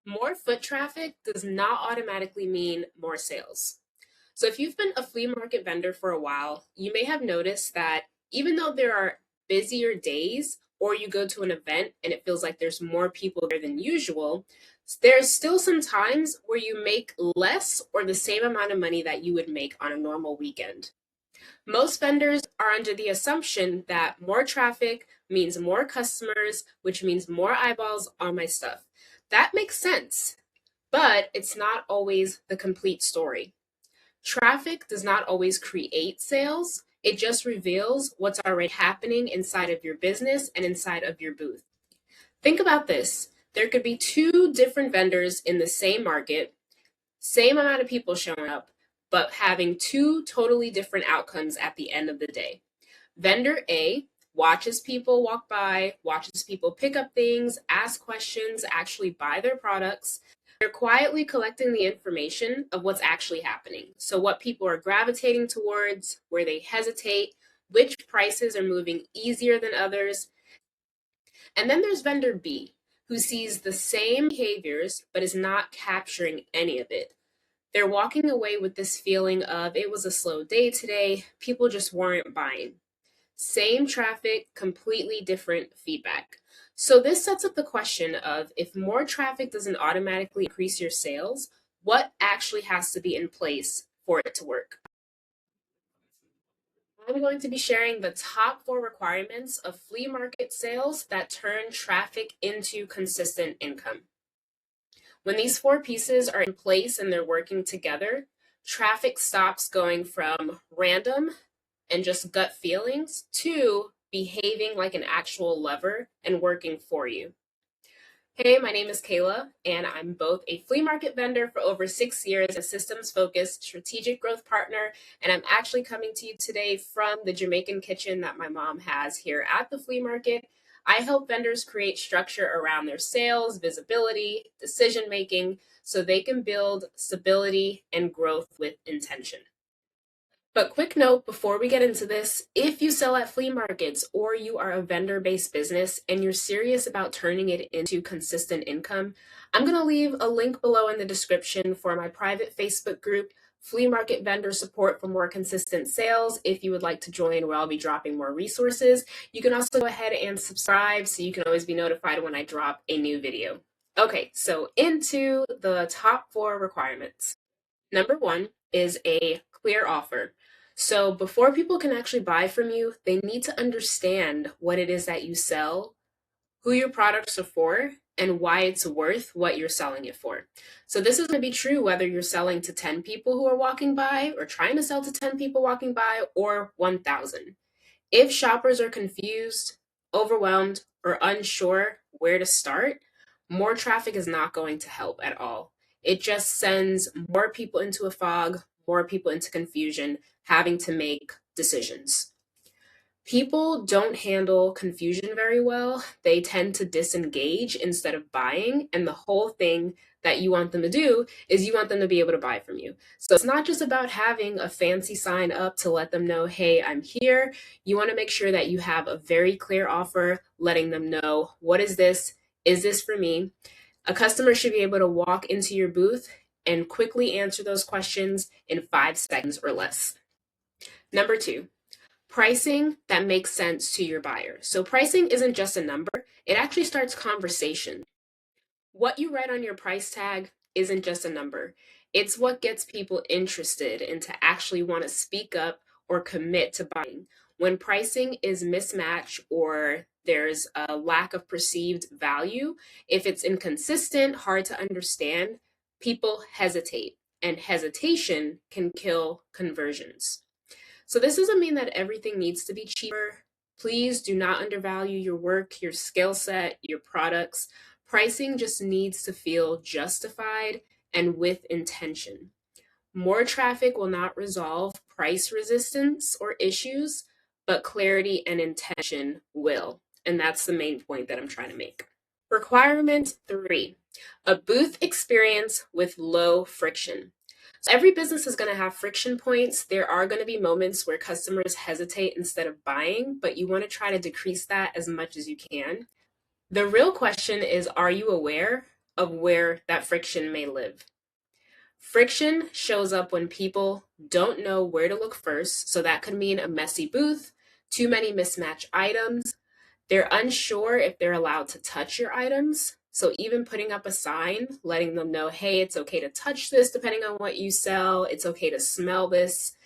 More foot traffic does not automatically mean more sales. So, if you've been a flea market vendor for a while, you may have noticed that even though there are busier days, or you go to an event and it feels like there's more people there than usual, there's still some times where you make less or the same amount of money that you would make on a normal weekend. Most vendors are under the assumption that more traffic means more customers, which means more eyeballs on my stuff. That makes sense, but it's not always the complete story. Traffic does not always create sales, it just reveals what's already happening inside of your business and inside of your booth. Think about this: there could be two different vendors in the same market, same amount of people showing up, but having two totally different outcomes at the end of the day. Vendor A watches people walk by, watches people pick up things, ask questions, actually buy their products. They're quietly collecting the information of what's actually happening. So, what people are gravitating towards, where they hesitate, which prices are moving easier than others. And then there's vendor B, who sees the same behaviors but is not capturing any of it. They're walking away with this feeling of it was a slow day today, people just weren't buying. Same traffic, completely different feedback. So this sets up the question of, if more traffic doesn't automatically increase your sales, what actually has to be in place for it to work? I'm going to be sharing the top 4 requirements of flea market sales that turn traffic into consistent income. When these 4 pieces are in place and they're working together, traffic stops going from random and just gut feelings to behaving like an actual lever and working for you. Hey, my name is Kayla, and I'm both a flea market vendor for over 6 years, a systems focused strategic growth partner, and I'm actually coming to you today from the Jamaican kitchen that my mom has here at the flea market. I help vendors create structure around their sales, visibility, decision making, so they can build stability and growth with intention. But quick note before we get into this: if you sell at flea markets or you are a vendor based business and you're serious about turning it into consistent income, I'm going to leave a link below in the description for my private Facebook group, Flea Market Vendor Support for More Consistent Sales, if you would like to join, where I'll be dropping more resources. You can also go ahead and subscribe so you can always be notified when I drop a new video. Okay, so into the top 4 requirements. Number 1 is a clear offer. So before people can actually buy from you, they need to understand what it is that you sell, who your products are for, and why it's worth what you're selling it for. So this is going to be true whether you're selling to 10 people who are walking by, or trying to sell to 10 people walking by, or 1,000. If shoppers are confused, overwhelmed, or unsure where to start, more traffic is not going to help at all. It just sends more people into a fog, more people into confusion, having to make decisions. People don't handle confusion very well. They tend to disengage instead of buying. And the whole thing that you want them to do is you want them to be able to buy from you. So it's not just about having a fancy sign up to let them know, hey, I'm here. You want to make sure that you have a very clear offer, letting them know, what is this? Is this for me? A customer should be able to walk into your booth and quickly answer those questions in 5 seconds or less. Number 2, pricing that makes sense to your buyer. So pricing isn't just a number, it actually starts conversation. What you write on your price tag isn't just a number. It's what gets people interested and to actually want to speak up or commit to buying. When pricing is mismatched or there's a lack of perceived value, if it's inconsistent, hard to understand, people hesitate, and hesitation can kill conversions. So this doesn't mean that everything needs to be cheaper. Please do not undervalue your work, your skill set, your products. Pricing just needs to feel justified and with intention. More traffic will not resolve price resistance or issues, but clarity and intention will. And that's the main point that I'm trying to make. Requirement 3, a booth experience with low friction. So every business is going to have friction points. There are going to be moments where customers hesitate instead of buying, but you want to try to decrease that as much as you can. The real question is, are you aware of where that friction may live. Friction shows up when people don't know where to look first, so that could mean a messy booth, too many mismatched items. They're unsure if they're allowed to touch your items. So even putting up a sign, letting them know, hey, it's okay to touch this depending on what you sell. It's okay to smell this.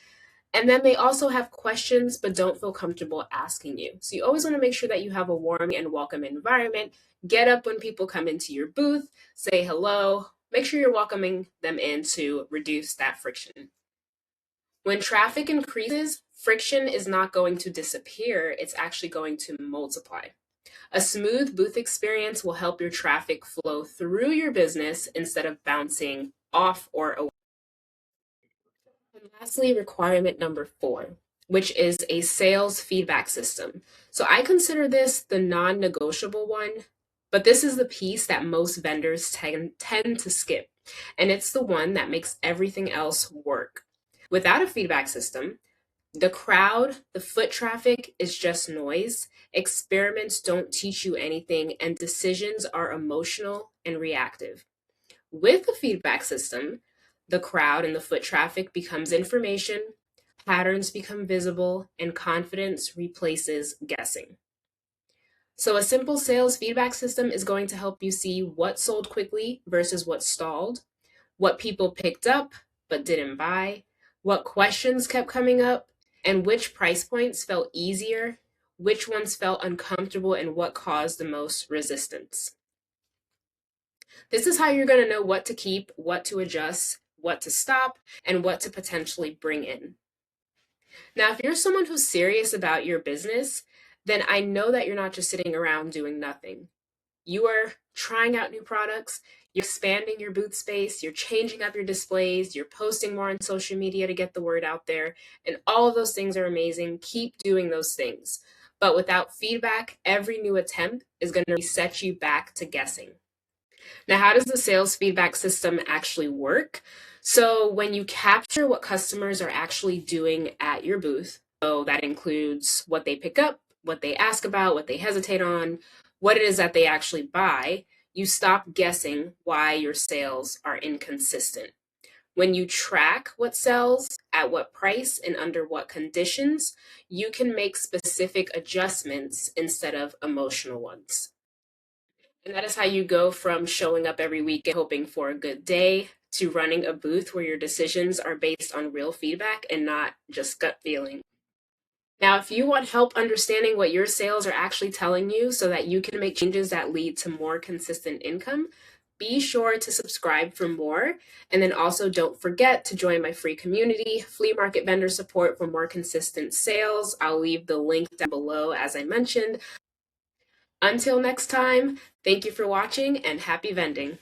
And then they also have questions, but don't feel comfortable asking you. So you always want to make sure that you have a warm and welcome environment. Get up when people come into your booth, say hello, make sure you're welcoming them in to reduce that friction. When traffic increases, friction is not going to disappear, it's actually going to multiply. A smooth booth experience will help your traffic flow through your business instead of bouncing off or away. And lastly, requirement number 4, which is a sales feedback system. So I consider this the non-negotiable one, but this is the piece that most vendors tend to skip. And it's the one that makes everything else work. Without a feedback system, the crowd, the foot traffic is just noise. Experiments don't teach you anything, and decisions are emotional and reactive. With the feedback system, the crowd and the foot traffic becomes information, patterns become visible, and confidence replaces guessing. So, a simple sales feedback system is going to help you see what sold quickly versus what stalled, what people picked up but didn't buy, what questions kept coming up, and which price points felt easier, which ones felt uncomfortable, and what caused the most resistance. This is how you're going to know what to keep, what to adjust, what to stop, and what to potentially bring in. Now, if you're someone who's serious about your business, then I know that you're not just sitting around doing nothing. You are trying out new products, you're expanding your booth space, you're changing up your displays, you're posting more on social media to get the word out there, and all of those things are amazing. Keep doing those things. But without feedback, every new attempt is going to set you back to guessing. Now, how does the sales feedback system actually work? So, when you capture what customers are actually doing at your booth, so that includes what they pick up, what they ask about, what they hesitate on, what it is that they actually buy, you stop guessing why your sales are inconsistent. When you track what sells, at what price, and under what conditions, you can make specific adjustments instead of emotional ones. And that is how you go from showing up every week and hoping for a good day to running a booth where your decisions are based on real feedback and not just gut feeling. Now, if you want help understanding what your sales are actually telling you so that you can make changes that lead to more consistent income, be sure to subscribe for more. And then also don't forget to join my free community, Flea Market Vendor Support, for more consistent sales. I'll leave the link down below, as I mentioned. Until next time, thank you for watching and happy vending.